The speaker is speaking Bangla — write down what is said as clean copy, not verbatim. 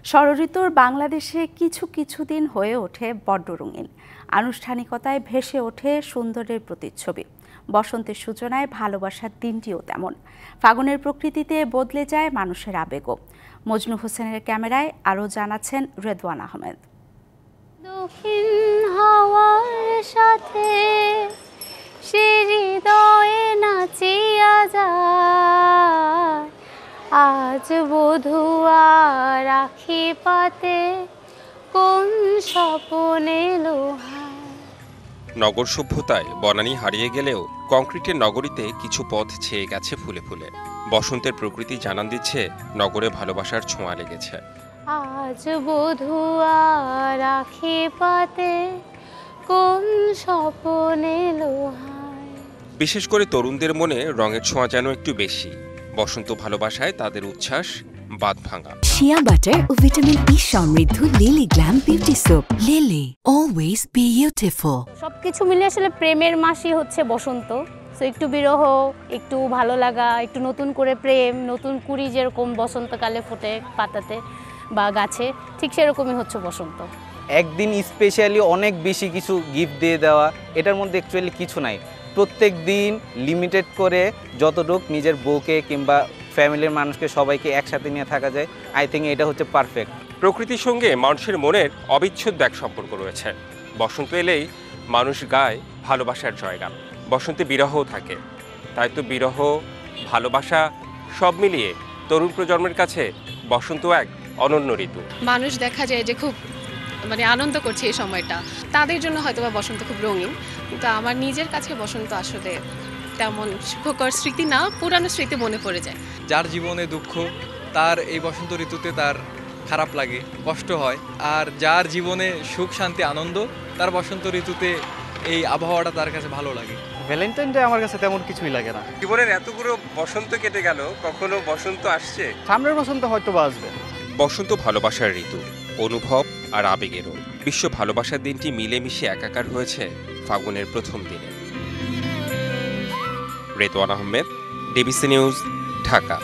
ষড়ঋতুর বাংলাদেশে কিছু দিন হয়ে ওঠে বড্ড রঙিন। আনুষ্ঠানিকতায় ভেসে ওঠে সুন্দরের প্রতিচ্ছবি। বসন্তের সূচনায় ভালোবাসার দিনটিও তেমন। ফাগুনের প্রকৃতিতে বদলে যায় মানুষের আবেগও। মজনু হোসেনের ক্যামেরায় আরও জানাচ্ছেন রেদওয়ান আহমেদ। দক্ষিণ হাওয়ার সাথে সে হৃদয়ে নাচিয়া যায়, আজ বধুয়া রাখি পাতে কোন স্বপনে লোহায়। নগর সভ্যতায় বনানী হারিয়ে গেলেও কংক্রিটের নগরীতে কিছু পথ ছেয়ে গেছে ফুলে ফুলে। বসন্তের প্রকৃতি জানান দিচ্ছে নগরে ভালোবাসার ছোঁয়া লেগেছে। আজ বধুয়া রাখি পাতে কোন স্বপনে লোহায়। বিশেষ করে তরুণদের মনে রঙের ছোঁয়া যেন একটু বেশি। বসন্ত ভালোবাসায় তাদের উচ্ছ্বাস বাঁধ ভাঙা। শিয়া বাটার ও ভিটামিন ই সমৃদ্ধ lily glam beauty soap. Lily, always beautiful. সবকিছু মিলে আসলে প্রেমের মাসই হচ্ছে বসন্ত। তো একটু বিরহ, একটু ভালো লাগা, একটু নতুন করে প্রেম, নতুন কুড়ি যেরকম বসন্তকালে ফোটে পাতাতে বা গাছে, ঠিক সেরকমই হচ্ছে বসন্ত। একদিন স্পেশালি অনেক বেশি কিছু গিফট দিয়ে দেওয়া, এটার মধ্যে অ্যাকচুয়ালি কিছু নাই। প্রত্যেক দিন লিমিটেড করে যতটুকু নিজের বউকে কিংবা ফ্যামিলির মানুষকে সবাইকে একসাথে নিয়ে থাকা যায়, আই থিঙ্ক এটা হচ্ছে পারফেক্ট। প্রকৃতির সঙ্গে মানুষের মনের অবিচ্ছেদ্য এক সম্পর্ক রয়েছে। বসন্ত এলেই মানুষ গায় ভালোবাসার জয়গান। বসন্তে বিরহও থাকে। তাই তো বিরহ, ভালোবাসা সব মিলিয়ে তরুণ প্রজন্মের কাছে বসন্ত এক অনন্য ঋতু। মানুষ দেখা যায় যে খুব আনন্দ করছে এই সময়টা, তাদের জন্য হয়তো বা বসন্ত খুব রঙিন, কিন্তু আমার নিজের কাছে বসন্ত আসলে তেমন সুখকর স্মৃতি না, পুরানো স্মৃতি মনে পড়ে যায়। যার জীবনে দুঃখ তার এই বসন্ত ঋতুতে তার খারাপ লাগে, কষ্ট হয়। আর যার জীবনে সুখ শান্তি আনন্দ তার বসন্ত ঋতুতে এই আবহাওয়াটা তার কাছে ভালো লাগে। ভ্যালেন্টাইন ডে আমার কাছে তেমন কিছুই লাগে না। জীবনের এতগুলো বসন্ত কেটে গেল, কখনো বসন্ত আসছে? সামনের বসন্ত হয়তো বা আসবে। বসন্ত ভালোবাসার ঋতু, অনুভব আর আবেগেরও। বিশ্ব ভালোবাসার দিনটি মিলেমিশে একাকার হয়েছে ফাগুনের প্রথম দিনে। Redwan Ahmed, DBC news, Dhaka.